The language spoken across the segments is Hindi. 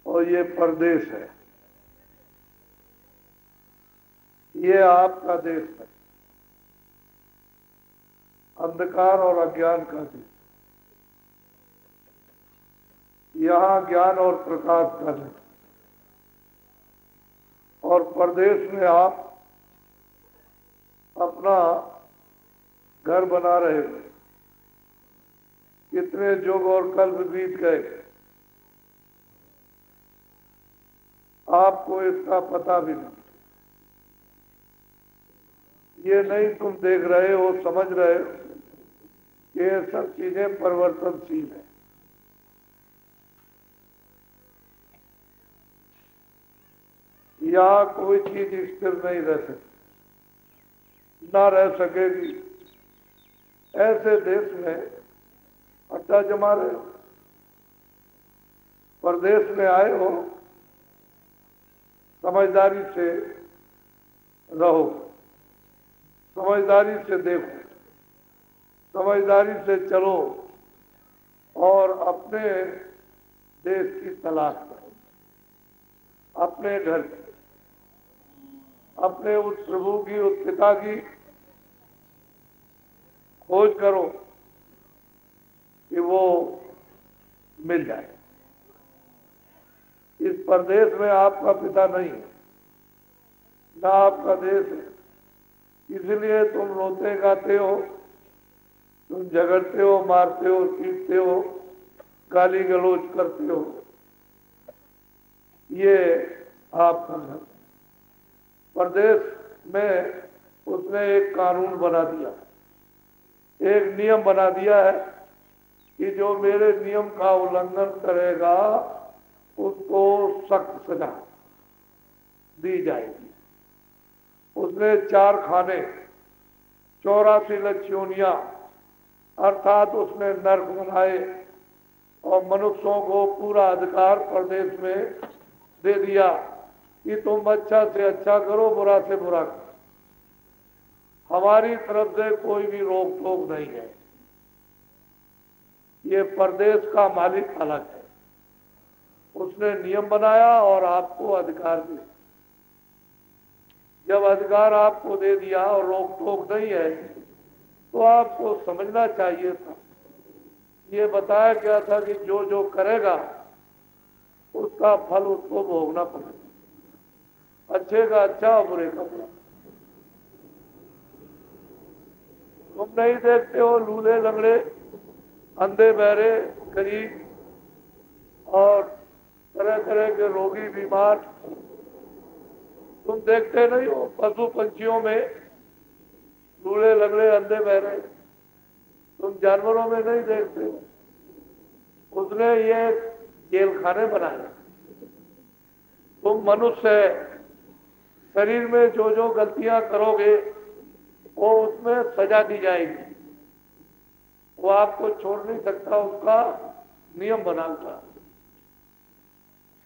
और ये परदेश है, ये आपका देश है, अंधकार और अज्ञान का देश। यहाँ ज्ञान और प्रकाश का देश। और परदेश में आप अपना घर बना रहे हो। कितने युग और कल्प बीत गए, आपको इसका पता भी नहीं। ये नहीं तुम देख रहे हो, समझ रहे हो कि ये सब चीजें परिवर्तनशील है। यहाँ कोई चीज स्थिर नहीं रह सकती, ना रह सकेगी। ऐसे देश में अड्डा जमा रहे हो, परदेश में आए हो, समझदारी से रहो, समझदारी से देखो, समझदारी से चलो और अपने देश की तलाश करो, अपने घर की, अपने उस प्रभु की, उस पिता की खोज करो कि वो मिल जाए। इस परदेश में आपका पिता नहीं है, ना आपका देश है, इसलिए तुम रोते गाते हो, तुम झगड़ते हो, मारते हो, पीटते हो, गाली गलौज करते हो। ये आपका घर। प्रदेश में उसने एक कानून बना दिया, एक नियम बना दिया है कि जो मेरे नियम का उल्लंघन करेगा उसको सख्त सजा दी जाएगी। उसने 4 खाने, 84 लक्षयोनियां, अर्थात उसने नर्क बनाए और मनुष्यों को पूरा अधिकार प्रदेश में दे दिया कि तुम अच्छा से अच्छा करो, बुरा से बुरा करो। हमारी तरफ से कोई भी रोक टोक नहीं है। ये प्रदेश का मालिक अलग है, उसने नियम बनाया और आपको अधिकार दिया। जब अधिकार आपको दे दिया और रोक टोक नहीं है तो आपको समझना चाहिए था। ये बताया गया था कि जो जो करेगा उसका फल उसको भोगना पड़ेगा, अच्छे का अच्छा और बुरे का बुरा। तुम नहीं देखते हो लूले लंगड़े, अंधे बहरे, गरीब और तरह तरह के रोगी बीमार, तुम देखते नहीं हो पशु पंछियों में लूले लंगड़े, अंधे बहरे, तुम जानवरों में नहीं देखते हो। उसने ये जेल खाने बनाए। तुम मनुष्य है, शरीर में जो जो गलतियां करोगे वो उसमें सजा दी जाएगी। वो आपको छोड़ नहीं सकता, उसका नियम बनाता।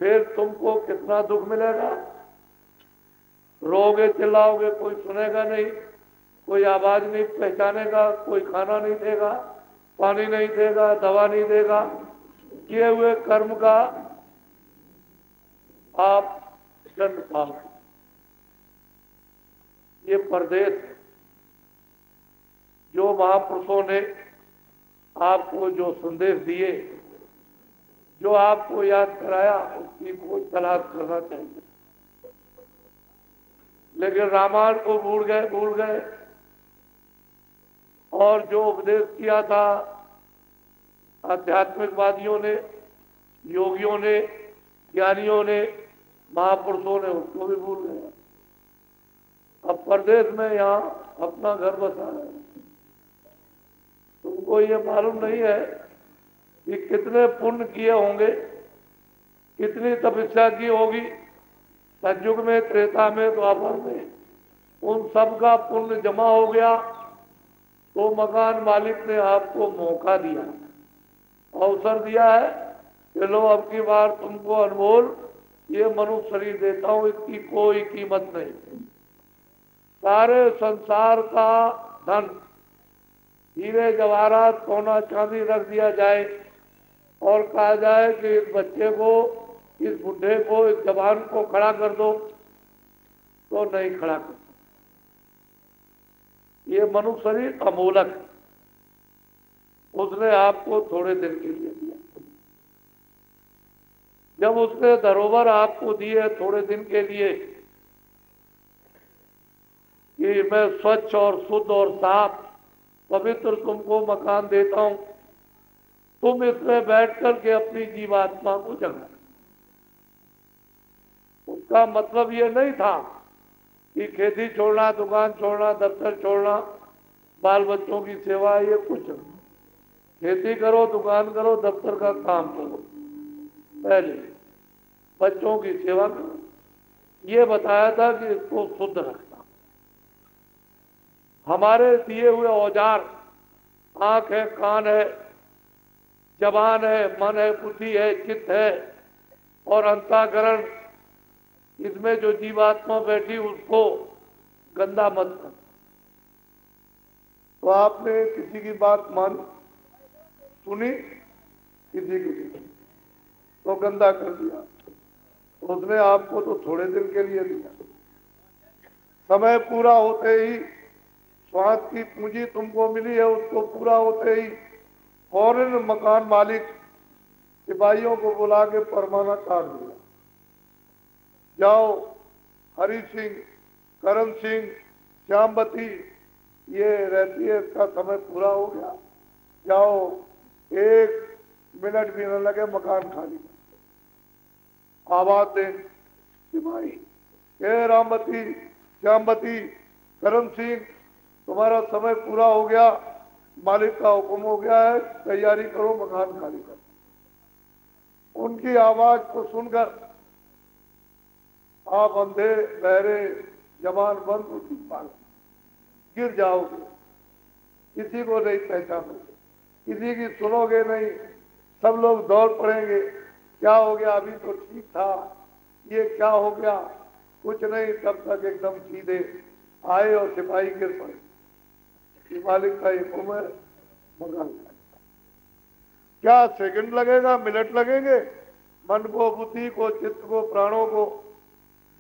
फिर तुमको कितना दुख मिलेगा, रोगे चिल्लाओगे, कोई सुनेगा नहीं, कोई आवाज नहीं पहचानेगा, कोई खाना नहीं देगा, पानी नहीं देगा, दवा नहीं देगा। किए हुए कर्म का आप दंड पाओगे। ये परदेश है। जो महापुरुषों ने आपको जो संदेश दिए, जो आपको याद कराया, उसकी कोई तलाश करना चाहिए। लेकिन रामायण को भूल गए और जो उपदेश किया था आध्यात्मिकवादियों ने, योगियों ने, ज्ञानियों ने, महापुरुषों ने, उसको भी भूल गए। अब परदेश में यहाँ अपना घर बसा है। तुमको ये मालूम नहीं है कि कितने पुण्य किए होंगे, कितनी तपस्या की होगी सतयुग में, त्रेता में, द्वापर में। उन सब का पुण्य जमा हो गया तो मकान मालिक ने आपको मौका दिया, अवसर दिया है कि लो अब की बार तुमको अनमोल ये मनुष्य शरीर देता हूं, इसकी कोई कीमत नहीं। सारे संसार का धन, हीरे जवाहरात, सोना चांदी रख दिया जाए और कहा जाए कि इस बच्चे को इस बुढ़े को, इस जवान को खड़ा कर दो तो नहीं खड़ा कर सकते। ये मनुष्य शरीर अमोलक है, उसने आपको थोड़े दिन के लिए दिया। जब उसने धरोहर आपको दी है थोड़े दिन के लिए कि मैं स्वच्छ और शुद्ध और साफ पवित्र तुमको मकान देता हूं, तुम इसमें बैठ करके अपनी जीवात्मा को जगा। उसका मतलब ये नहीं था कि खेती छोड़ना, दुकान छोड़ना, दफ्तर छोड़ना, बाल बच्चों की सेवा, ये कुछ नहीं। खेती करो, दुकान करो, दफ्तर का काम करो, पहले बच्चों की सेवा करो। ये बताया था कि इसको शुद्ध रखना। हमारे दिए हुए औजार आंख है, कान है, जबान है, मन है, बुद्धि है, चित्त है और अंतःकरण, इसमें जो जीवात्मा बैठी उसको गंदा मत कर। तो आपने किसी की बात मानी, सुनी, किसी की तो गंदा कर दिया। उसने आपको तो थोड़े दिन के लिए दिया, समय पूरा होते ही, स्वाद की पूंजी तुमको मिली है, उसको पूरा होते ही फौरन मकान मालिक सिपाहियों को बुला के परवाना काट दिया। जाओ, हरि सिंह, करण सिंह, श्यामवती ये रहती है, इसका समय पूरा हो गया, जाओ, 1 मिनट भी न लगे मकान खाली। आवाज दे सिपाही, हे रामवती, श्यामवती, करण सिंह, तुम्हारा समय पूरा हो गया, मालिक का हुक्म हो गया है, तैयारी करो, मकान खाली करो। उनकी आवाज को सुनकर आप अंधे, बहरे, जबान बंद, गिर जाओगे, किसी को नहीं पहचानोगे, किसी की सुनोगे नहीं, सब लोग दौड़ पड़ेंगे, क्या हो गया, अभी तो ठीक था, ये क्या हो गया, कुछ नहीं। तब तक एकदम सीधे आए और सिपाही गिर पड़े। मालिक का एक उम्र मकान, क्या सेकंड लगेगा, मिनट लगेंगे मन को, बुद्धि को, चित्त को, प्राणों को,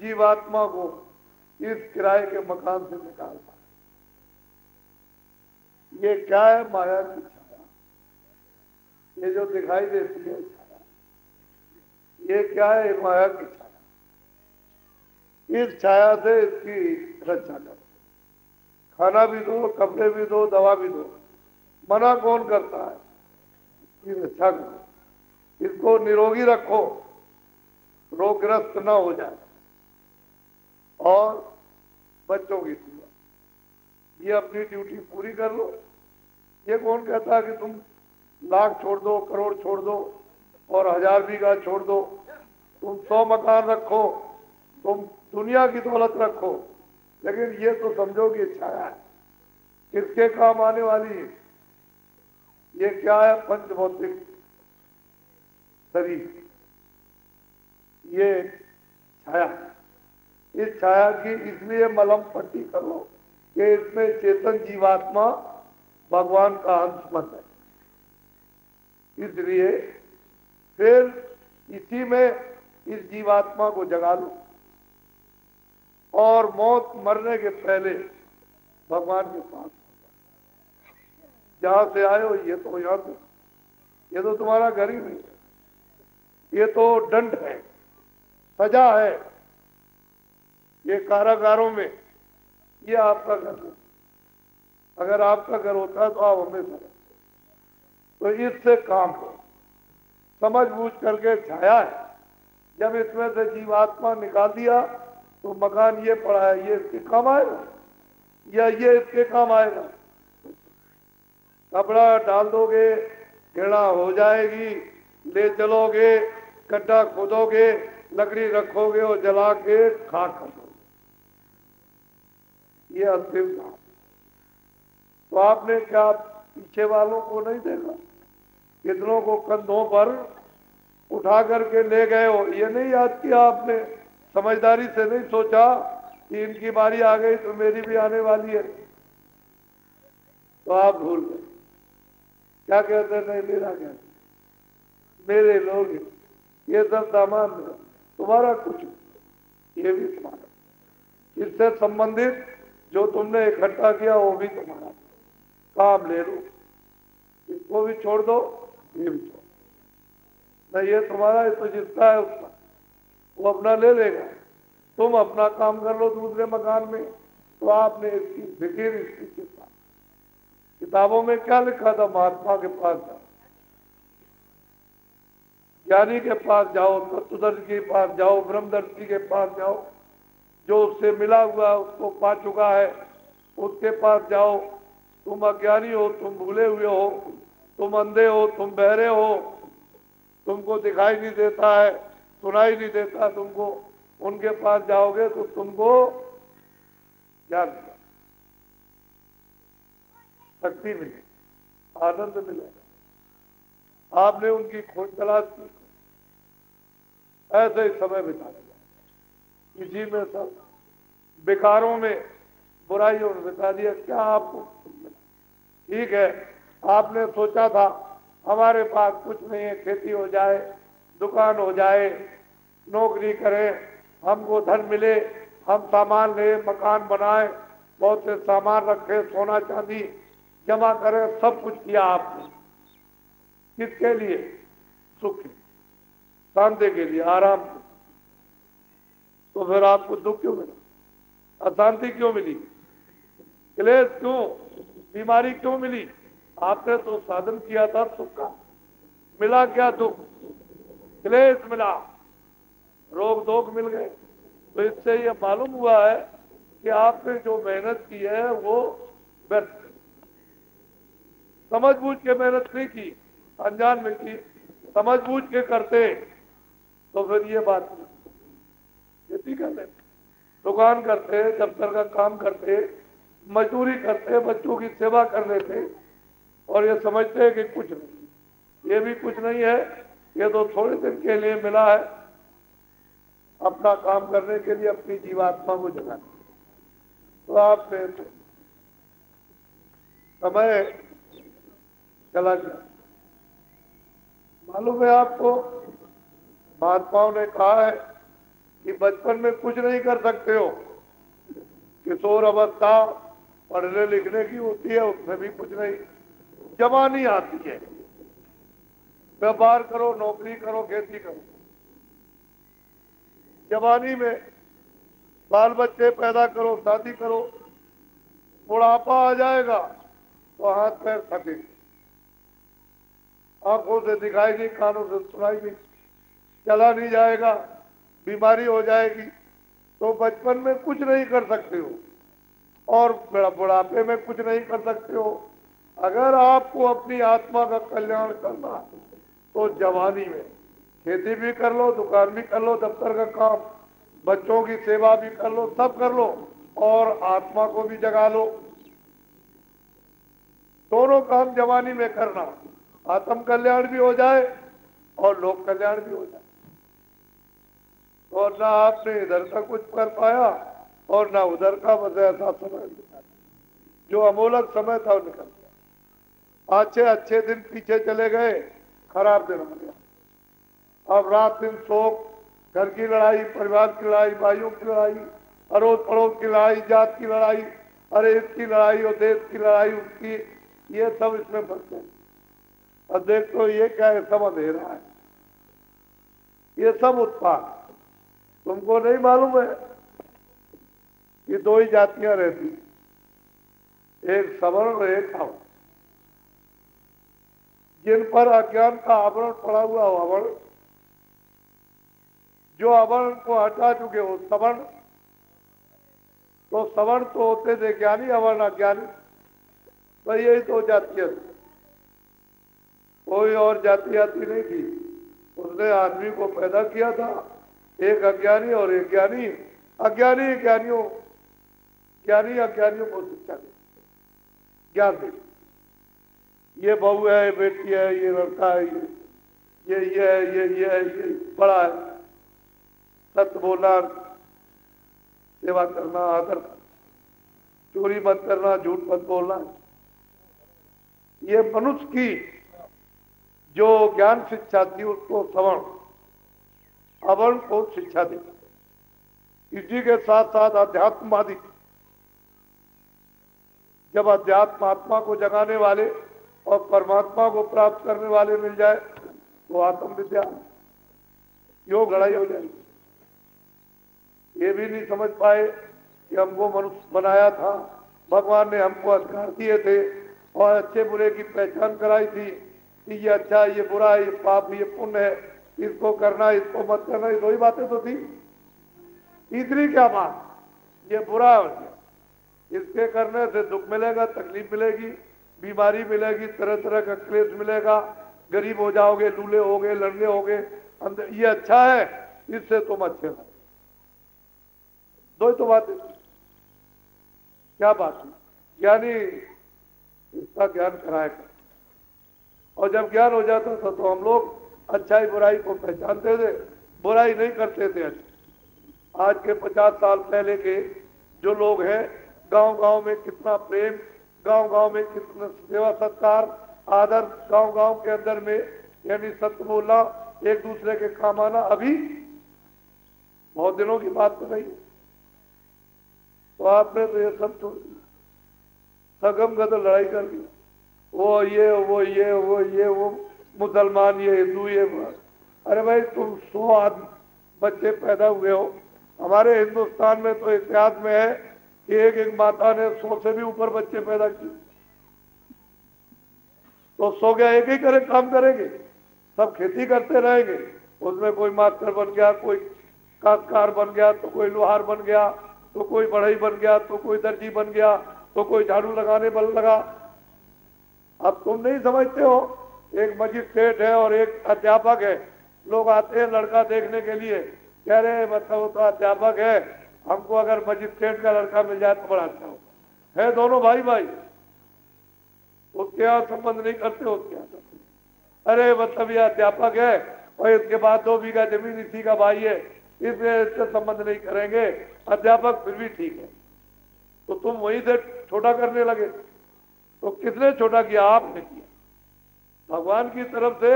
जीवात्मा को इस किराए के मकान से निकालना। ये क्या है? माया की छाया। ये जो दिखाई देती है छाया, ये क्या है? माया की छाया। इस छाया से इसकी रक्षा करो, खाना भी दो, कपड़े भी दो, दवा भी दो। मना कौन करता है? इसकी रक्षा करो, इसको निरोगी रखो, रोगग्रस्त न हो जाए। और बच्चों की सेवा, ये अपनी ड्यूटी पूरी कर लो। ये कौन कहता है कि तुम लाख छोड़ दो, करोड़ छोड़ दो और 1000 बीघा छोड़ दो, तुम 100 मकान रखो, तुम दुनिया की दौलत रखो, लेकिन ये तो समझो कि छाया है, किसके काम आने वाली है? ये क्या है? पंचभौतिक शरीर, ये छाया। इस छाया की इसलिए मलम पट्टी करो कि इसमें चेतन जीवात्मा भगवान का अंश बन है। इसलिए फिर इसी में इस जीवात्मा को जगा लो और मौत मरने के पहले भगवान के पास जहां से आए हो, ये तो यहाँ से, ये तो तुम्हारा घर ही नहीं है, ये तो दंड है, सजा है, ये कारागारों में, ये आपका घर है। अगर आपका घर होता तो आप हमेशा, तो इससे काम हो, समझ बूझ करके छाया है। जब इसमें से जीवात्मा निकाल दिया तो मकान ये पड़ा है, ये इसके काम आएगा या ये इसके काम आएगा? कपड़ा डाल दोगे, घेड़ा हो जाएगी, ले चलोगे, गड्ढा खोदोगे, लकड़ी रखोगे और जला के खाक कर दोगे, ये अंतिम काम। तो आपने क्या पीछे वालों को नहीं देखा? कितनों को कंधों पर उठा करके ले गए हो, ये नहीं याद किया आपने? समझदारी से नहीं सोचा कि इनकी बारी आ गई तो मेरी भी आने वाली है, तो आप भूल गए। क्या कहते? नहीं, मेरा क्या, मेरे लोग, ये सब सामान तुम्हारा कुछ नहीं, ये भी तुम्हारा। इससे संबंधित जो तुमने इकट्ठा किया वो भी तुम्हारा, काम ले लो, इसको भी छोड़ दो, ये भी छोड़ दो। नहीं, ये तुम्हारा, ये तो जिसका है उसका, वो अपना ले लेगा, तुम अपना काम कर लो दूसरे मकान में। तो आपने इसकी फिक्र इसकी किताब, किताबों में क्या लिखा था? महात्मा के पास जाओ, ज्ञानी के पास जाओ, तत्वदर्शी के पास जाओ, ब्रह्मदर्शी के पास जाओ, जो उससे मिला हुआ उसको पा चुका है उसके पास जाओ। तुम अज्ञानी हो, तुम भूले हुए हो, तुम अंधे हो, तुम बहरे हो, तुमको दिखाई नहीं देता है, सुनाई नहीं देता तुमको, उनके पास जाओगे तो तुमको ज्ञान मिलेगा, शक्ति मिलेगी, आनंद मिलेगा। आपने उनकी खोज तलाश की, ऐसे ही समय बिता दिया, इसी में सब बेकारों में, बुराइयों में बिता दिया। क्या आपको ठीक है, आपने सोचा था हमारे पास कुछ नहीं है, खेती हो जाए, दुकान हो जाए, नौकरी करें, हमको धन मिले, हम सामान ले, मकान बनाए, बहुत से सामान रखे, सोना चांदी जमा करें, सब कुछ किया आपने। किसके लिए? सुख के, शांति के लिए, आराम के। तो फिर आपको दुख क्यों मिला? अशांति क्यों मिली? क्लेश क्यों, बीमारी क्यों मिली? आपने तो साधन किया था सुख का, मिला क्या? दुख, क्लेश मिला, रोग दोग मिल गए। तो इससे ये मालूम हुआ है कि आपने जो मेहनत की है वो व्यर्थ, समझ बूझ के मेहनत नहीं की, अनजान में की। समझ बूझ के करते तो फिर ये बात नहीं, खेती करते, दुकान करते, दफ्तर का काम करते, मजदूरी करते, बच्चों की सेवा कर लेते, और ये समझते हैं कि कुछ नहीं, ये भी कुछ नहीं है, ये तो थोड़े दिन के लिए मिला है, अपना काम करने के लिए, अपनी जीवात्मा को जगाने। तो आपने समय चला गया। मालूम है आपको, महात्माओं ने कहा है कि बचपन में कुछ नहीं कर सकते हो, किशोर अवस्था पढ़ने लिखने की होती है, उसमें भी कुछ नहीं, जवानी आती है, व्यापार करो, नौकरी करो, खेती करो। जवानी में बाल बच्चे पैदा करो, शादी करो, बुढ़ापा आ जाएगा तो हाथ पैर थके, आंखों से दिखाई नहीं, कानों से सुनाई नहीं, चला नहीं जाएगा, बीमारी हो जाएगी। तो बचपन में कुछ नहीं कर सकते हो और बुढ़ापे में कुछ नहीं कर सकते हो। अगर आपको अपनी आत्मा का कल्याण करना तो जवानी में खेती भी कर लो, दुकान भी कर लो, दफ्तर का काम, बच्चों की सेवा भी कर लो, सब कर लो, और आत्मा को भी जगा लो। दोनों काम जवानी में करना, आत्म कल्याण भी हो जाए और लोक कल्याण भी हो जाए। और ना आपने इधर का कुछ कर पाया और ना उधर का, बस ऐसा समय जो अमूलक समय था वो निकल गया। अच्छे दिन पीछे चले गए, खराब दिन आ गया। अब रात दिन शोक, घर की लड़ाई, परिवार की लड़ाई, भाइयों की लड़ाई, अड़ोस पड़ोस की लड़ाई, जात की लड़ाई, अरे इसकी लड़ाई और देश की लड़ाई, उसकी, ये सब इसमें फंसते हैं। अब देख तो ये क्या है, सब अंधेरा है, ये सब उत्पाद। तुमको नहीं मालूम है कि दो ही जातियां रहती, एक सवर्ण और एक अवर्ण। जिन पर अज्ञान का आवरण पड़ा हुआ हो अवर्ण, जो अवर्ण को हटा चुके हो सवर्ण, तो सवर्ण तो होते थे ज्ञानी, अवर्ण अज्ञानी, तो यही दो जातियां थी, कोई और जाति आती नहीं थी। उसने आदमी को पैदा किया था, एक अज्ञानी और एक ज्ञानी। अज्ञानी ज्ञानियों, ज्ञानी अज्ञानियों को शिक्षा दे, ज्ञान दे, ये बहू है, बेटी है, ये लड़का है, ये है, ये बड़ा है, सत्य बोलना, सेवा करना, आदर करना, चोरी मत करना, झूठ मत बोलना। ये मनुष्य की जो ज्ञान शिक्षा थी उसको सवर्ण, अवर्ण को शिक्षा दी। इसी के साथ साथ अध्यात्मवादी, जब अध्यात्म आत्मा को जगाने वाले और परमात्मा को प्राप्त करने वाले मिल जाए तो आत्म विद्या, योग लड़ाई हो जाएगी। ये भी नहीं समझ पाए कि हमको मनुष्य बनाया था, भगवान ने हमको अधिकार दिए थे और अच्छे बुरे की पहचान कराई थी कि ये अच्छा, ये बुरा, ये पाप, ये पुण्य है, इसको करना, इसको मत करना। ये दो ही बातें तो थी। तीसरी क्या बात, ये बुरा हो गया, इसके करने से दुख मिलेगा, तकलीफ मिलेगी, बीमारी मिलेगी, तरह तरह का क्लेश मिलेगा, गरीब हो जाओगे, लूले होगे, लड़ने होगे। अंदर ये अच्छा है, इससे तुम अच्छे हो। दो ही तो बातें। क्या बात है, ज्ञानी इसका ज्ञान कराएगा। और जब ज्ञान हो जाता था तो हम लोग अच्छाई बुराई को पहचानते थे, बुराई नहीं करते थे। आज के 50 साल पहले के जो लोग हैं, गांव गांव में कितना प्रेम, गांव गांव में कितना सेवा सत्कार, आदर, गांव गांव के अंदर में यानी सत्य बोलना, एक दूसरे के काम आना, अभी बहुत दिनों की बात तो नहीं। तो आपने तो ये सब छोड़ दिया, सगम गदर लड़ाई कर दी। वो ये वो मुसलमान, ये हिंदू, ये। अरे भाई, तुम 100 बच्चे पैदा हुए हो। हमारे हिंदुस्तान में तो इतिहास में है कि एक एक माता ने 100 से भी ऊपर बच्चे पैदा किए। तो 100 क्या एक ही करे काम करेंगे, सब खेती करते रहेंगे। उसमें कोई मास्टर बन गया, कोई काश्तकार बन गया, तो कोई लोहार बन गया, तो कोई बढ़ई बन गया, तो कोई दर्जी बन गया, तो कोई झाड़ू लगाने बन लगा। अब तुम नहीं समझते हो, एक मजिस्ट्रेट है और एक अध्यापक है। लोग आते हैं लड़का देखने के लिए, कह रहे हैं मतलब वो तो अध्यापक है, हमको अगर मजिस्ट्रेट का लड़का मिल जाए तो बड़ा अच्छा हो। है दोनों भाई भाई, उसके यहाँ संबंध नहीं करते, उसके यहाँ। अरे मतलब ये अध्यापक है और इसके बाद 2 बीघा जमीन इसी का भाई है, इससे संबंध नहीं करेंगे, अध्यापक फिर भी ठीक है। तो तुम वहीं से छोटा करने लगे। तो किसने छोटा किया? आपने किया। भगवान की तरफ से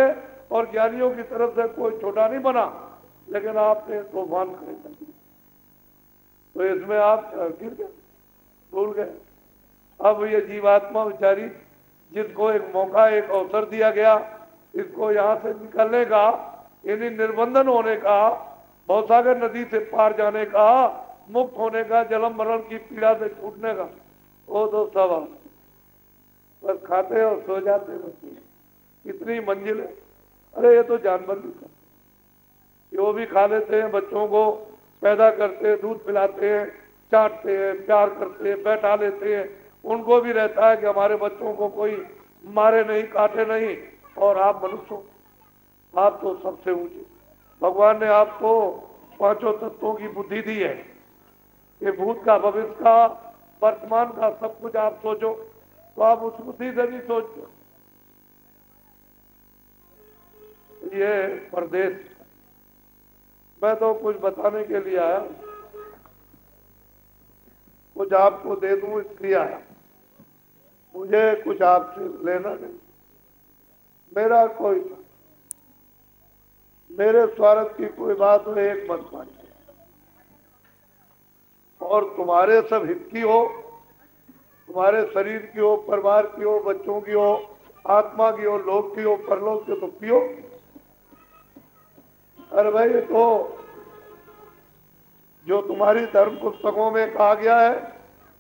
और ज्ञानियों की तरफ से कोई छोटा नहीं बना, लेकिन आपने तूफान खड़े कर दिया। तो इसमें आप गिर गए, भूल गए। अब ये जीवात्मा बेचारी, जिसको एक मौका, एक अवसर दिया गया, इसको यहाँ से निकलने का, यानी निर्बंधन होने का, भवसागर नदी से पार जाने का, मुक्त होने का, जन्म मरण की पीड़ा से छूटने का, वो तो सब बस खाते और सो जाते बच्चे। कितनी मंजिल है। अरे ये तो जानवर भी खाते, वो भी खा लेते हैं, बच्चों को पैदा करते हैं, दूध पिलाते हैं, चाटते हैं, प्यार करते हैं, बैठा लेते हैं। उनको भी रहता है कि हमारे बच्चों को कोई मारे नहीं, काटे नहीं। और आप मनुष्य हो, आप तो सबसे ऊंचे। भगवान ने आपको 5 तत्वों की बुद्धि दी है कि भूत का, भविष्य का, वर्तमान का सब कुछ आप सोचो। तो आप उस बुद्धि से भी सोचो। ये परदेश, मैं तो कुछ बताने के लिए आया, कुछ आपको दे दूं इसलिए आया, मुझे कुछ आपसे लेना नहीं। मेरा कोई, मेरे स्वार्थ की कोई बात हो एक मत मानिए, और तुम्हारे सब हित की हो, तुम्हारे शरीर की हो, परिवार की हो, बच्चों की हो, आत्मा की हो, लोक की हो, परलोक की, तो पियो। अरे भाई, तो जो तुम्हारी धर्म पुस्तकों में कहा गया है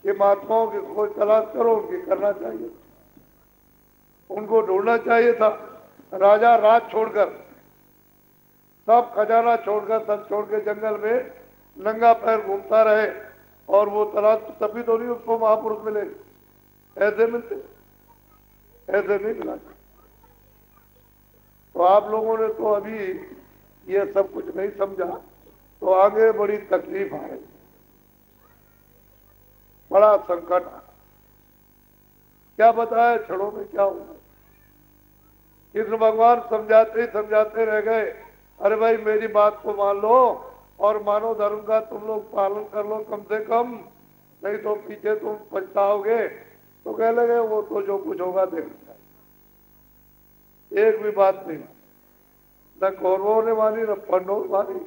कि महात्माओं की खोज तलाश करो, उनकी करना चाहिए, उनको ढूंढना चाहिए था। राजा राज छोड़कर, सब खजाना छोड़कर, सब छोड़ के जंगल में नंगा पैर घूमता रहे, और वो तलाश तभी तो नहीं उसको महापुरुष मिले। ऐसे मिलते, ऐसे नहीं मिला। तो आप लोगों ने तो अभी ये सब कुछ नहीं समझा, तो आगे बड़ी तकलीफ आ रही, बड़ा संकट आ। क्या बताया क्षणों में क्या होगा। कृष्ण भगवान समझाते ही समझाते रह गए, अरे भाई मेरी बात को मान लो और मानव धर्म का तुम लोग पालन कर लो कम से कम, नहीं तो पीछे तुम पछताओगे। तो कह लगे वो तो जो कुछ होगा देखना। एक भी बात नहीं, न कौरवों ने मानी, न पांडवों ने मानी,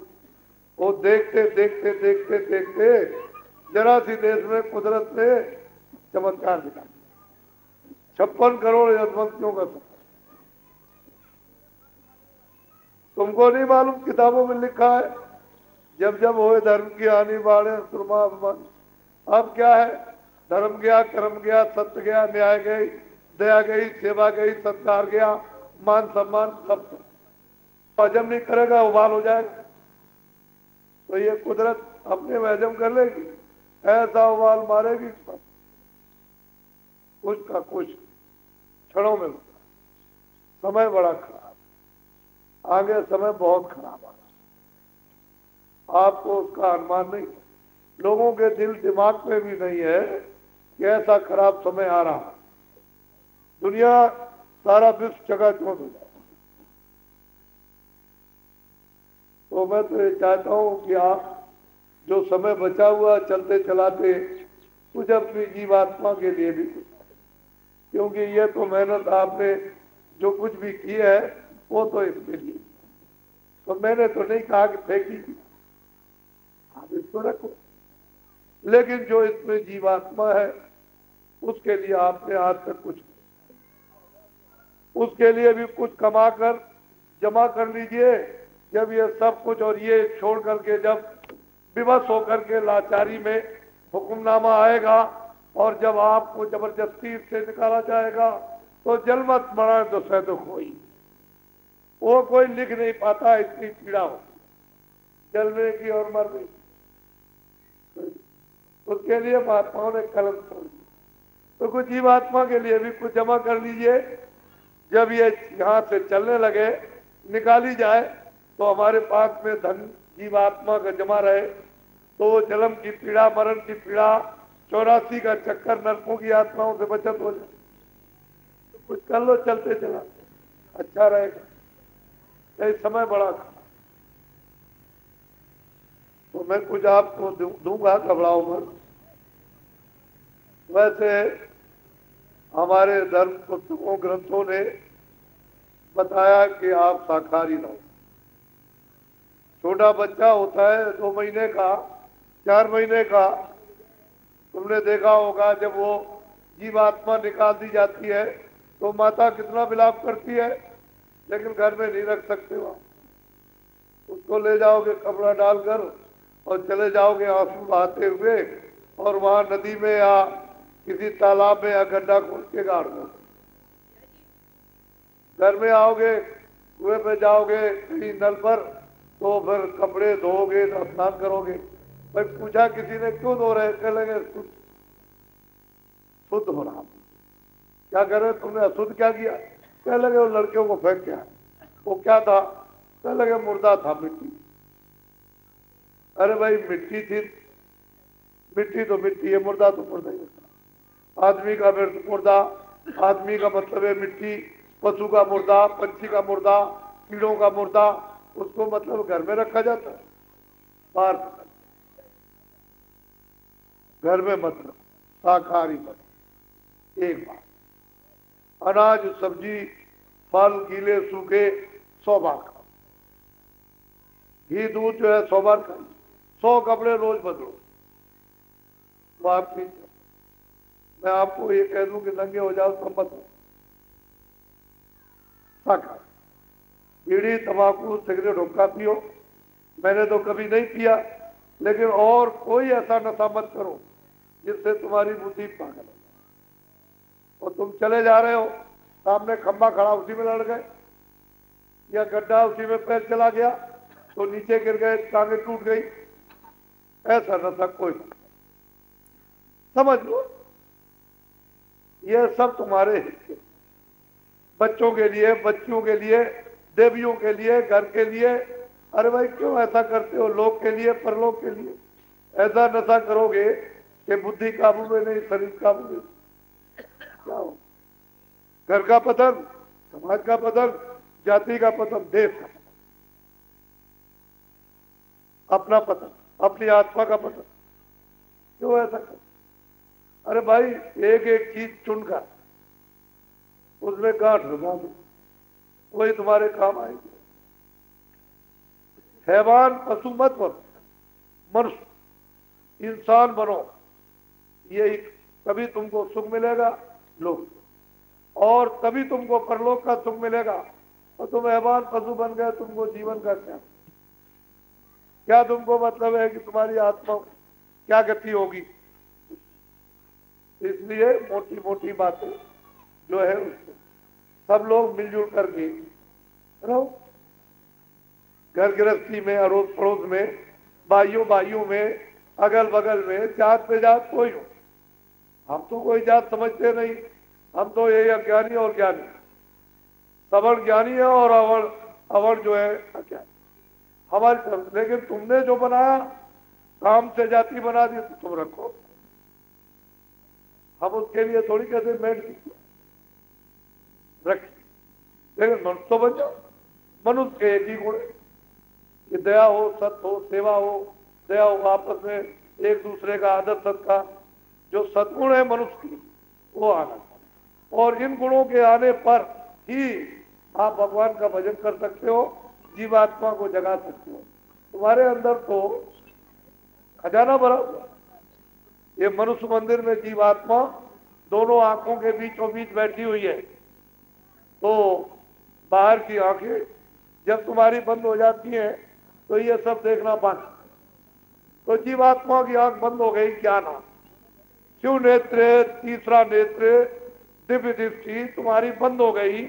वो देखते देखते देखते देखते जरा सी देश में कुदरत ने चमत्कार दिखा दिया। 56 करोड़ यशवंतियों का सफर। तुमको नहीं मालूम, किताबों में लिखा है जब जब होए धर्म की हानि बाढ़े सुरमा अभिमान। अब क्या है, धर्म गया, कर्म गया, सत्य गया, न्याय गई, दया गई, सेवा गई, सत्कार गया, मान सम्मान सब हजम नहीं करेगा, उबाल हो जाएगा। तो ये कुदरत अपने में हजम कर लेगी, ऐसा उबाल मारेगी कुछ का कुछ क्षणों में होता। समय बड़ा खराब, आगे समय बहुत खराब आ रहा, आपको उसका अनुमान नहीं। लोगों के दिल दिमाग में भी नहीं है कि ऐसा खराब समय आ रहा। दुनिया सारा विश्व चकाचौंध हो जाए। तो मैं तो ये चाहता हूं कि आप जो समय बचा हुआ चलते चलाते कुछ अपनी जीवात्मा के लिए भी कुछ, क्योंकि ये तो मेहनत आपने जो कुछ भी की है वो तो इसके लिए। तो मैंने तो नहीं कहा कि फेंकी, आप इसको रखो, लेकिन जो इसमें जीवात्मा है उसके लिए आपने आज तक कुछ, उसके लिए भी कुछ कमा कर जमा कर लीजिए। जब ये सब कुछ और ये छोड़ करके जब विवश होकर के लाचारी में हुक्मनामा आएगा और जब आपको जबरदस्ती से निकाला जाएगा तो जल मत मरा तो सह तो कोई, वो कोई लिख नहीं पाता, इतनी पीड़ा हो जलने की और मरने की। उसके लिए महात्माओं ने कलम छोड़ दी। तो कुछ जीवात्मा के लिए भी कुछ जमा कर लीजिए। जब ये यहाँ से चलने लगे, निकाली जाए, तो हमारे पास में धन जीवात्मा का जमा रहे, तो वो जन्म की पीड़ा, मरण की पीड़ा, 84 का चक्कर, नरकों की आत्माओं से बचत हो जाए। तो कुछ कर लो चलते चला, अच्छा रहेगा। ये समय बड़ा खराब। तो मैं कुछ आपको दूंगा, घबराओ मत। वैसे हमारे धर्म पुस्तकों ग्रंथों ने बताया कि आप शाकाहारी रहो। छोटा बच्चा होता है 2 महीने का, 4 महीने का, तुमने देखा होगा जब वो जीवात्मा निकाल दी जाती है तो माता कितना विलाप करती है, लेकिन घर में नहीं रख सकते वहां। उसको ले जाओगे कपड़ा डालकर और चले जाओगे आंसू बहाते हुए, और वहां नदी में या किसी तालाब में या गड्ढा खोद के गाड़ दो। घर में आओगे, कुएं पे जाओगे, कहीं नल पर, तो फिर कपड़े धोगे, स्नान करोगे। भाई पूछा किसी ने क्यों धो रहे, कह लगे शुद्ध हो रहा। क्या कर रहे, तुमने अशुद्ध क्या किया? कह लगे वो लड़कियों को फेंक क्या, वो क्या था? कह लगे मुर्दा था, मिट्टी। अरे भाई मिट्टी थी, मिट्टी तो मिट्टी है, मुर्दा तो मुर्दा ही होता। आदमी का मुर्दा, आदमी का मतलब है मिट्टी, पशु का मुर्दा, पंछी का मुर्दा, कीड़ों का मुर्दा, उसको मतलब घर में रखा जाता है, बाहर घर में मत रखो, शाकाहारी मत। एक बात, अनाज सब्जी फल गीले सूखे 100 बार खाओ। घी दूध जो है 100 बार खाइए। 100 कपड़े रोज बदलो, वो आपकी। मैं आपको ये कह दूं कि नंगे हो जाओ तो मत हो। शाकाहारी, बीड़ी तंबाकू सिगरेट हुक्का पियो, मैंने तो कभी नहीं पिया, लेकिन और कोई ऐसा नशा मत करो जिससे तुम्हारी बुद्धि पागल हो और तुम चले जा रहे हो, सामने खंबा खड़ा, उसी में लड़ गए, या गड्ढा उसी में पैर चला गया तो नीचे गिर गए, टांगे टूट गई। ऐसा नशा कोई नहीं, समझ लो। ये सब तुम्हारे हिस्से, बच्चों के लिए, बच्चियों के लिए, देवियों के लिए, घर के लिए। अरे भाई क्यों ऐसा करते हो? लोग के लिए, परलोक के लिए। ऐसा नशा करोगे कि बुद्धि काबू में नहीं, शरीर काबू में। क्या हो? घर का पतन, समाज का पतन, जाति का पतन, देश का पतन, अपना पतन, अपनी आत्मा का पतन। क्यों ऐसा कर? अरे भाई एक एक चीज चुनकर उसमें गांठ लगा दो, वही तुम्हारे काम आएगी। हैवान पशु मत बनो, मनुष्य इंसान बनो, यही तभी तुमको सुख मिलेगा लोक, और तभी तुमको परलोक का सुख मिलेगा। और तुम हैवान पशु बन गए, तुमको जीवन का क्या तुमको मतलब है कि तुम्हारी आत्मा क्या गति होगी। इसलिए मोटी मोटी बातें जो है उसको सब लोग मिलजुल करके रहो, घर गृहस्थी में, अड़ोस पड़ोस में, भाइयों भाइयों में, अगल बगल में, जात पे जात कोई हो। हम तो कोई जात समझते नहीं, हम तो यही अज्ञानी और ज्ञानी, सवर्ण ज्ञानी है और अवर्ण जो है अज्ञानी हमारी तरफ। लेकिन तुमने जो बनाया काम से जाति बना दी तो तुम रखो, हम उसके लिए थोड़ी कहते मेड रखी, लेकिन मनुष्य तो बन जाओ। मनुष्य के एक ही गुण है कि दया हो, सत्य हो, सेवा हो, दया हो, आपस में एक दूसरे का आदर सत्कार, जो सद्गुण है मनुष्य की वो आना। और इन गुणों के आने पर ही आप भगवान का भजन कर सकते हो, जीवात्मा को जगा सकते हो। तुम्हारे अंदर तो खजाना भरा हुआ, ये मनुष्य मंदिर में जीवात्मा दोनों आंखों के बीचों बीच बैठी हुई है। तो बाहर की आंखें जब तुम्हारी बंद हो जाती हैं तो ये सब देखना बंद। तो जीवात्मा की आंख बंद हो गई, क्या नाम शिव नेत्र, तीसरा नेत्र दिव्य दृष्टि तुम्हारी बंद हो गई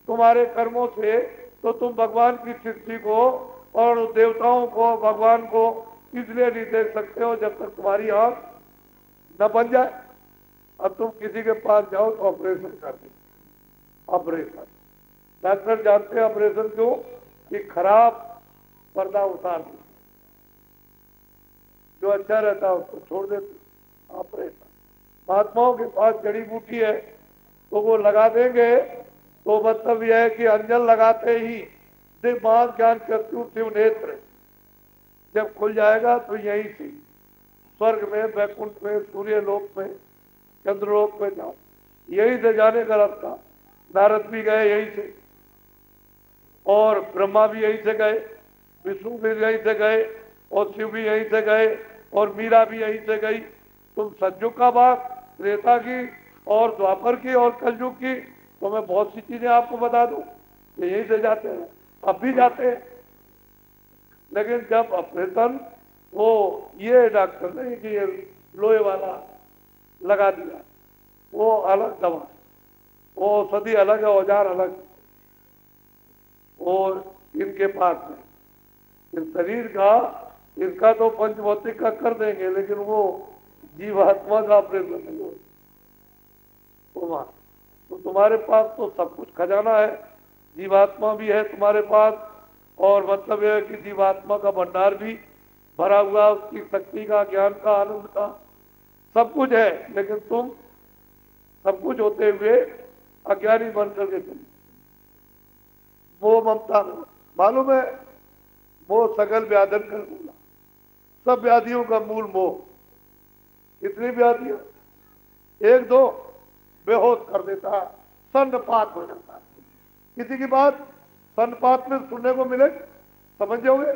तुम्हारे कर्मों से। तो तुम भगवान की सृष्टि को और देवताओं को, भगवान को इसलिए नहीं देख सकते हो जब तक तुम्हारी आंख न बन जाए। अब तुम किसी के पास जाओ तो ऑपरेशन कर दे, ऑपरेशन, डॉक्टर जानते हैं ऑपरेशन क्यों, कि खराब पर्दा उतार दे, जो अच्छा रहता है उसको छोड़ देते ऑपरेशन। महात्माओं के पास जड़ी बूटी है तो वो लगा देंगे, तो मतलब यह है कि अंजल लगाते ही दिव्य ज्ञान चक्षु शिव नेत्र जब खुल जाएगा तो यहीं से स्वर्ग में, वैकुंठ में, सूर्य लोक में, चंद्रलोक में जाओ, यहीं से जाने का रास्ता। नारद भी गए यहीं से, और ब्रह्मा भी यहीं से गए, विष्णु भी यहीं से गए, और शिव भी यहीं से गए, और मीरा भी यहीं से गई। तुम सतयुग का बात, त्रेता की और द्वापर की और कलयुग की, तो मैं बहुत सी चीजें आपको बता दूं कि यहीं से जाते हैं, अब भी जाते हैं। लेकिन जब ऑपरेशन वो ये डॉक्टर नहीं कि ये लोहे वाला लगा दिया, वो अलग दवा, वो औषधि अलग है, औजार अलग, और इनके पास में इस शरीर का, इसका तो पंचभौतिक का कर देंगे, लेकिन वो जीवात्मा का ऑपरेशन नहीं हो। तो तुम्हारे पास तो सब कुछ खजाना है, जीवात्मा भी है तुम्हारे पास, और मतलब यह है कि जीवात्मा का भंडार भी भरा हुआ, उसकी शक्ति का, ज्ञान का, आनंद का सब कुछ है। लेकिन तुम सब कुछ होते हुए अज्ञानी बन करके चले। वो ममता में मालूम है, मोह सकल व्याधन कर दूंगा, सब व्याधियों का मूल मोह। कितनी व्याधियां, एक दो बेहोश कर देता है, सन्नपात हो जाता है। किसी की बात सन्नपात में सुनने को मिले, समझोगे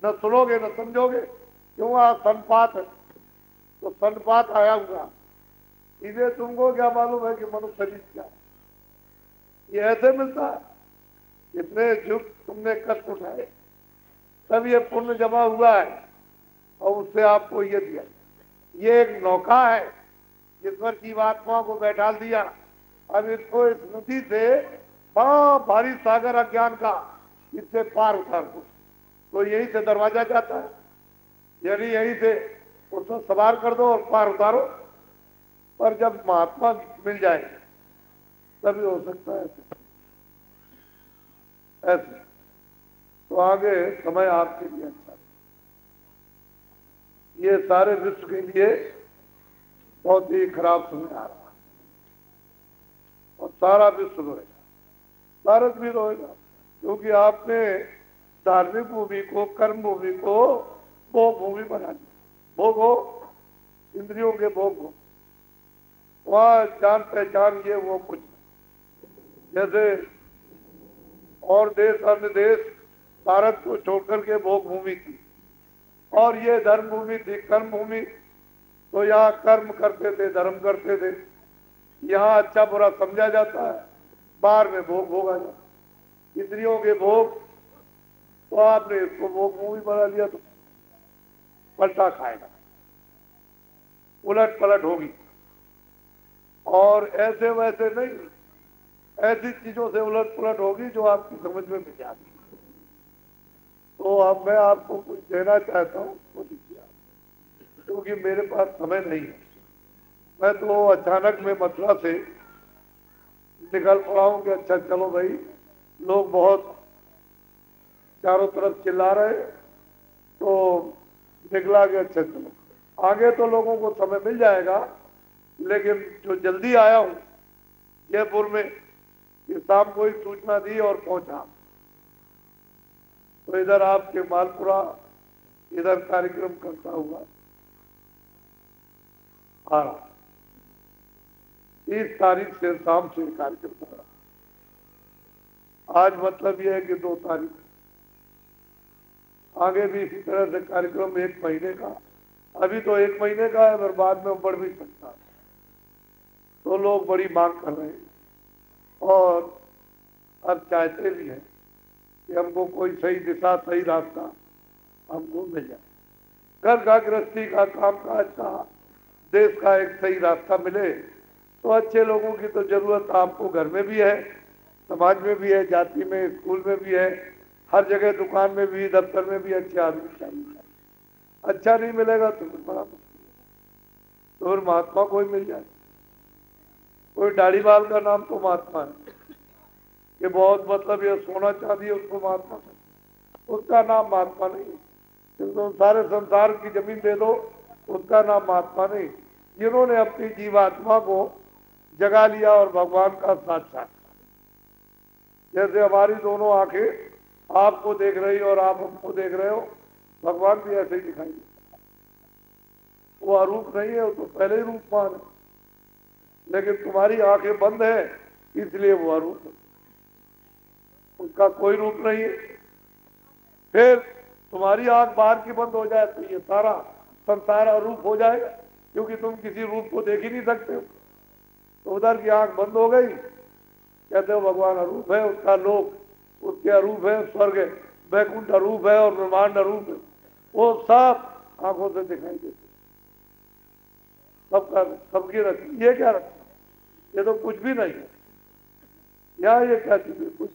न, सुनोगे न समझोगे, क्यों आज सन्नपात है, तो सन्नपात आया हुआ। इसे तुमको क्या मालूम है कि मनुष्य शरीर क्या है, ये ऐसे मिलता है। इतने युग तुमने कष्ट उठाए, तब ये पुण्य जमा हुआ है, और उससे आपको ये दिया। ये एक नौका है जिस पर जीवात्मा को बैठा दिया। अब इसको इस नदी से बड़ा भारी सागर अज्ञान का, इससे पार उतार दो, तो यही से दरवाजा जाता है, यानी यही से उसको सवार कर दो और पार उतारो। पर जब महात्मा मिल जाए तभी हो सकता है ऐसे। तो आगे समय आपके लिए अच्छा, ये सारे विश्व के लिए बहुत ही खराब समय आ रहा है, और सारा विश्व रोएगा, भारत भी रोएगा, क्योंकि आपने धार्मिक भूमि को, कर्म भूमि को भोग भूमि बना दिया। भोग हो, इंद्रियों के भोग हो, वहां जान पहचान ये वो कुछ, जैसे और देश अन्य देश भारत को छोड़कर के भोग भूमि थी, और ये धर्म भूमि थी, कर्म भूमि। तो यहाँ कर्म करते थे, धर्म करते थे। यहाँ अच्छा बुरा समझा जाता है, बाहर में भोग भोगा जाता। इंद्रियों के भोग, तो आपने इसको भोग मूवी बना लिया तो पलटा खाएगा, उलट पलट होगी। और ऐसे वैसे नहीं, ऐसी चीजों से उलट पुलट होगी जो आपकी समझ में नहीं आती। तो अब मैं आपको कुछ देना चाहता हूँ, वो दीजिए, क्योंकि मेरे पास समय नहीं है। मैं तो अचानक में मथुरा से निकल पड़ा हूँ कि अच्छा चलो भाई, लोग बहुत चारों तरफ चिल्ला रहे, तो निकला कि अच्छा चलो आगे तो लोगों को समय मिल जाएगा। लेकिन जो जल्दी आया हूँ जयपुर में, ये शाम को ही सूचना दी और पहुंचा, तो इधर आपके मालपुरा इधर कार्यक्रम करता हुआ आ रहा। 30 तारीख से शाम से कार्यक्रम कर रहा। आज मतलब यह है कि 2 तारीख, आगे भी इसी तरह से कार्यक्रम 1 महीने का। अभी तो 1 महीने का है, पर बाद में बढ़ भी सकता है। तो लोग बड़ी मांग कर रहे हैं और अब चाहते भी हैं कि हमको कोई सही दिशा, सही रास्ता हमको मिल जाए। घर का, गृहस्थी का, कामकाज का, देश का एक सही रास्ता मिले तो अच्छे लोगों की तो जरूरत आपको घर में भी है, समाज में भी है, जाति में, स्कूल में भी है, हर जगह, दुकान में भी, दफ्तर में भी अच्छे आदमी चाहिए। अच्छा नहीं मिलेगा तो फिर बड़ा मुश्किल है। तो फिर महात्मा कोई मिल जाए, कोई दाढ़ी बाल का नाम तो महात्मा है कि बहुत मतलब ये सोना चांदी उसको महात्मा, उसका नाम महात्मा नहीं। तो सारे संसार की जमीन दे दो, उसका नाम महात्मा नहीं। जिन्होंने अपनी जीवात्मा को जगा लिया और भगवान का साक्षात, जैसे हमारी दोनों आंखें आपको देख रही और आप हमको देख रहे हो, भगवान भी ऐसे ही दिखाई देता। वो अरूप नहीं है, वो तो पहले ही रूपमान है, लेकिन तुम्हारी आंखें बंद है इसलिए वो अरूप है, उसका कोई रूप नहीं है। फिर तुम्हारी आंख बाहर की बंद हो जाए तो ये सारा संसार अरूप हो जाएगा, क्योंकि तुम किसी रूप को देख ही नहीं सकते हो। तो उधर की आंख बंद हो गई, कहते हो भगवान अरूप है, उसका लोक उसके अरूप है, स्वर्ग वैकुंठ अरूप है और ब्रह्मांड अरूप है, वो सब आंखों से दिखाई देते, सबका, सबकी रचना। ये क्या रचना? ये तो कुछ भी नहीं है। यहाँ ये क्या चीज है? कुछ,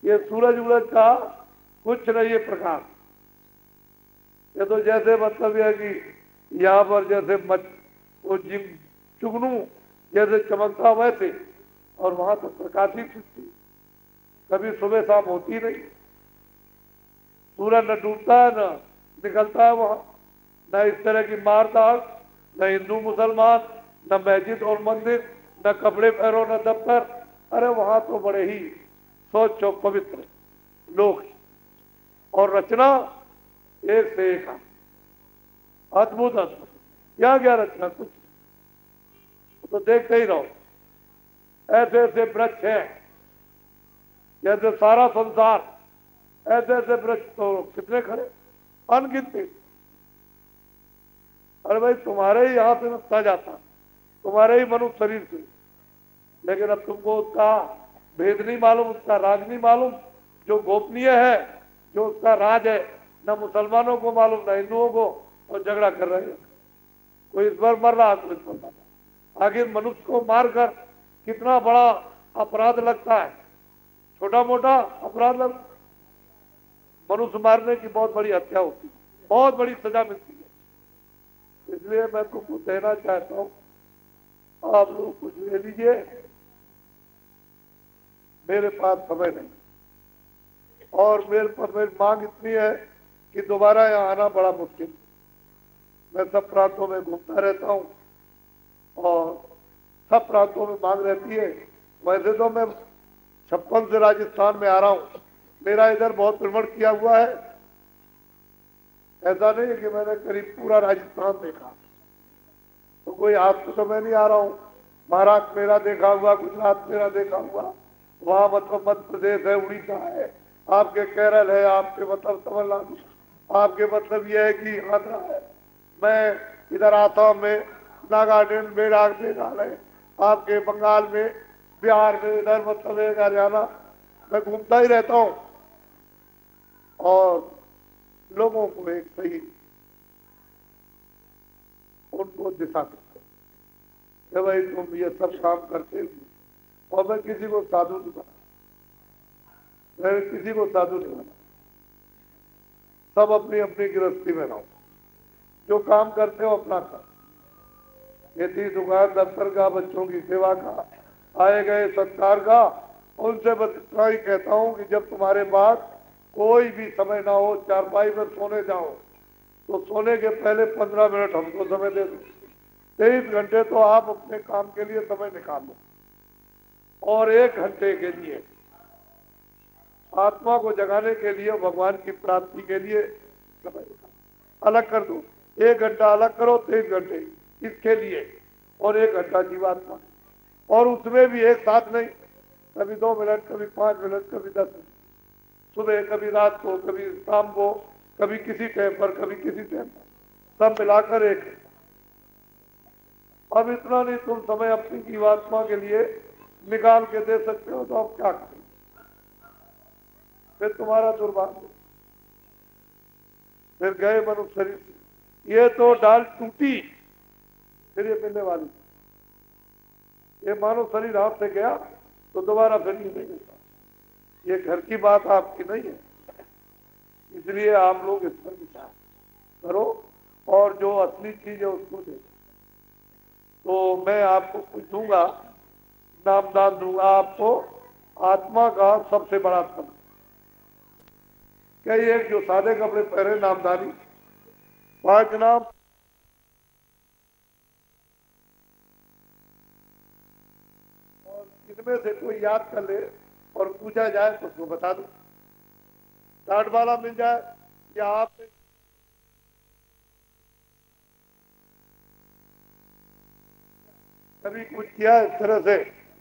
ये सूरज उलज का कुछ नहीं है प्रकाश। ये तो जैसे मतलब यह कि यहाँ पर जैसे वो चुगनू जैसे चमकता वैसे, और वहां तो प्रकाश ही सृष्टि, कभी सुबह शाम होती नहीं। सूरज न डूबता है न निकलता है वहां, न इस तरह की मारदाड़, न हिंदू मुसलमान, न मस्जिद और मंदिर, न कपड़े पहनो, न दफ्तर। अरे वहां तो बड़े ही स्वच्छ और पवित्र लोग, और रचना एक से एक अद्भुत अद्भुत। क्या रचना? कुछ तो देखते ही रहो। ऐसे ऐसे वृक्ष हैं, जैसे सारा संसार, ऐसे ऐसे वृक्ष तो कितने खड़े, अनगिनती। अरे भाई तुम्हारे ही यहाँ से नकता जाता, तुम्हारे ही मनुष्य शरीर से, लेकिन अब तुमको उसका भेद नहीं मालूम, उसका राज नहीं मालूम। जो गोपनीय है, जो उसका राज है, न मुसलमानों को मालूम न हिंदुओं को, और झगड़ा कर रहे हैं। कोई इस बार मर रहा, कोई इस बार मर रहा। आखिर मनुष्य को मारकर कितना बड़ा अपराध लगता है, छोटा मोटा अपराध लगता, मनुष्य मारने की बहुत बड़ी हत्या होती है, बहुत बड़ी सजा मिलती है। इसलिए मैं तुमको कहना चाहता हूँ, आप लोग कुछ ले लीजिए, मेरे पास समय नहीं, और मेरे पर मेरी मांग इतनी है कि दोबारा यहाँ आना बड़ा मुश्किल। मैं सब प्रांतों में घूमता रहता हूँ और सब प्रांतों में मांग रहती है। वैसे तो मैं 56 से राजस्थान में आ रहा हूँ, मेरा इधर बहुत भ्रमण किया हुआ है। ऐसा नहीं है कि मैंने करीब पूरा राजस्थान देखा, तो कोई आज तो मैं नहीं आ रहा हूँ। महाराष्ट्र मेरा देखा हुआ, गुजरात मेरा देखा हुआ, वहाँ मतलब मध्य प्रदेश है, उड़ीसा है, आपके केरल है, आपके मतलब तमिलनाडु, आपके मतलब यह है कि आंध्रा है, मैं इधर आसाम में, नागालैंड में, मेघालय, आपके बंगाल में, बिहार में, इधर मतलब एक हरियाणा, मैं घूमता ही रहता हूँ और लोगों को एक सही उनको दिशा देता हूँ कि भाई तुम ये सब काम करते हो। और मैं किसी को साधु नहीं बना, मैं किसी को साधु नहीं बना, सब अपनी अपनी गृहस्थी में रहो, जो काम करते हो अपना कर, खेती दुकान दफ्तर का, बच्चों की सेवा का, आए गए सत्कार का। उनसे बस इतना ही कहता हूं कि जब तुम्हारे पास कोई भी समय ना हो, चारपाई में सोने जाओ तो सोने के पहले 15 मिनट हमको समय दे दो। 23 घंटे तो आप अपने काम के लिए समय निकालो और 1 घंटे के लिए आत्मा को जगाने के लिए, भगवान की प्राप्ति के लिए समय निकालो, अलग कर दो। 1 घंटा अलग करो, 23 घंटे इसके लिए और 1 घंटा जीवात्मा, और उसमें भी एक साथ नहीं, कभी 2 मिनट, कभी 5 मिनट, कभी 10 मिनट, सुबह, कभी रात को, कभी शाम को, कभी किसी टाइम पर, कभी किसी टाइम पर, सब मिलाकर एक। अब इतना नहीं तुम समय अपनी जीवात्मा के लिए निकाल के दे सकते हो तो अब क्या करें, फिर तुम्हारा दुर्भाग्य, फिर गए मनुष्य शरीर से, ये तो डाल टूटी फिर ये मिलने वाली, ये मानो शरीर हाथ से गया तो दोबारा फिर नहीं मिलेगा। ये घर की बात आपकी नहीं है, इसलिए आप लोग इस पर विचार करो और जो असली चीज है उसको दे। तो मैं आपको कुछ दूंगा, नामदान दूंगा आपको, आत्मा का सबसे बड़ा धन। क्या ये जो सादे कपड़े पहने नामदारी, 5 नाम, और इनमें से कोई याद कर ले और पूछा जाए तो उसको बता दो, टाट वाला मिल जाए या आप कभी कुछ किया इस तरह से,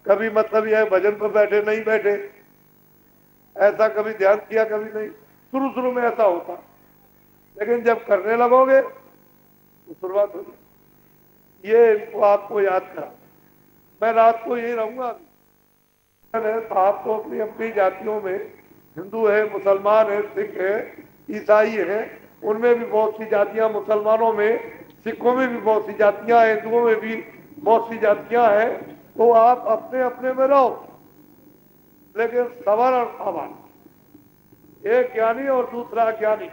कभी मतलब यह भजन पर बैठे नहीं बैठे, ऐसा कभी ध्यान किया, कभी नहीं। शुरू शुरू में ऐसा होता, लेकिन जब करने लगोगे तो शुरुआत होगी। ये इनको आपको याद करा, मैं रात को यही रहूंगा। तो आपको अपनी अपनी जातियों में, हिंदू है, मुसलमान है, सिख है, ईसाई है, उनमें भी बहुत सी जातियां, मुसलमानों में, सिखों में भी बहुत सी जातियां, हिंदुओं में भी बहुत सी जातियां हैं। तो आप अपने अपने में रहो, लेकिन सवाल और सवाल, एक ज्ञानी और दूसरा ज्ञानी।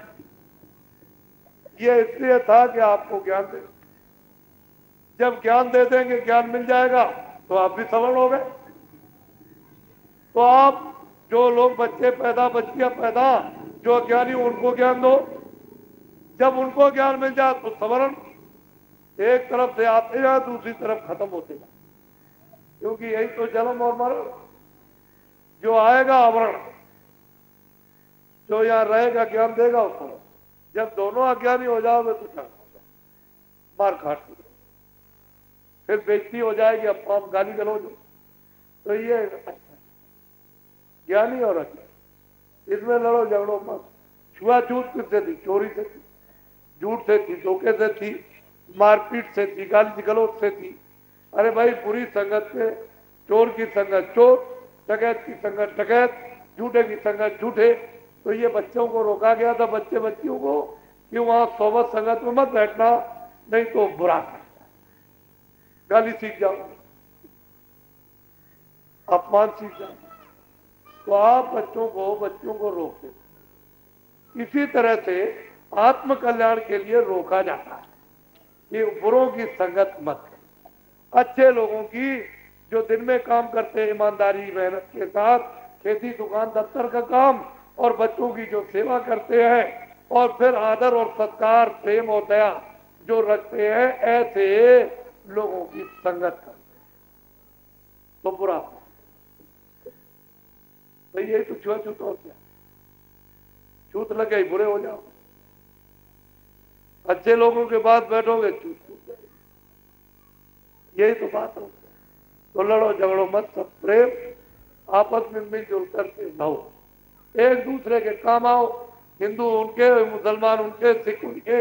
ये इसलिए था कि आपको ज्ञान दे, जब ज्ञान दे देंगे, ज्ञान मिल जाएगा तो आप भी सवर्ण हो गए। तो आप जो लोग बच्चे पैदा, बच्चियां पैदा, जो अज्ञानी, उनको ज्ञान दो, जब उनको ज्ञान मिल जाए तो सवर्ण एक तरफ से आते जाए, दूसरी तरफ खत्म होते जाए, क्योंकि यही तो जन्म और मरण, जो आएगा आवरण, जो यहां रहेगा ज्ञान देगा उसको। जब दोनों अज्ञानी हो जाओगे तो क्या मार काट, फिर बेइज्जती हो जाएगी, अपमान गाली गलौज। तो ये ज्ञानी और अज्ञानी, इसमें लड़ो झगड़ो मत। छुआछूत किससे थी? चोरी से थी, झूठ से थी, धोखे से थी, मारपीट से थी, गाली गलौज से थी। अरे भाई, बुरी संगत से, चोर की संगत चोर, डकैत की संगत डकैत, झूठे की संगत झूठे। तो ये बच्चों को रोका गया था, बच्चे बच्चियों को, कि वहां सोबत संगत में मत बैठना, नहीं तो बुरा कर, गाली सीख जाओ, अपमान सीख जाओ। तो आप बच्चों को रोकते, इसी तरह से आत्म कल्याण के लिए रोका जाता है कि बुरों की संगत मत, अच्छे लोगों की, जो दिन में काम करते हैं ईमानदारी मेहनत के साथ, खेती दुकान दफ्तर का काम, और बच्चों की जो सेवा करते हैं, और फिर आदर और सत्कार, प्रेम और दया जो रखते हैं, ऐसे लोगों की संगत करते हैं तो बुरा। तो ये तो छुआछूत और क्या, छूत लग गई बुरे हो जाओ, अच्छे लोगों के पास बैठोगे छूत छूट जाएगी, यही तो बात हो। तो लड़ो झगड़ो मत, सब प्रेम आपस में मिलजुल करके रहो, एक दूसरे के काम आओ, हिंदू उनके, मुसलमान उनके, सिख उनके,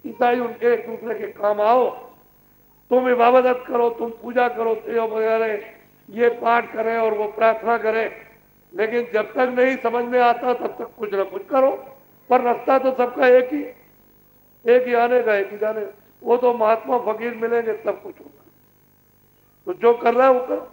ईसाई उनके, एक दूसरे के काम आओ। तुम इबादत करो, तुम पूजा करो, वगैरह ये पाठ करें और वो प्रार्थना करें, लेकिन जब तक नहीं समझ में आता तब तक कुछ ना कुछ करो। पर रास्ता तो सबका एक ही आने का, एक ही जाने। वो तो महात्मा फकीर मिलेंगे तब कुछ होगा। तो जो कर रहा है वो करो।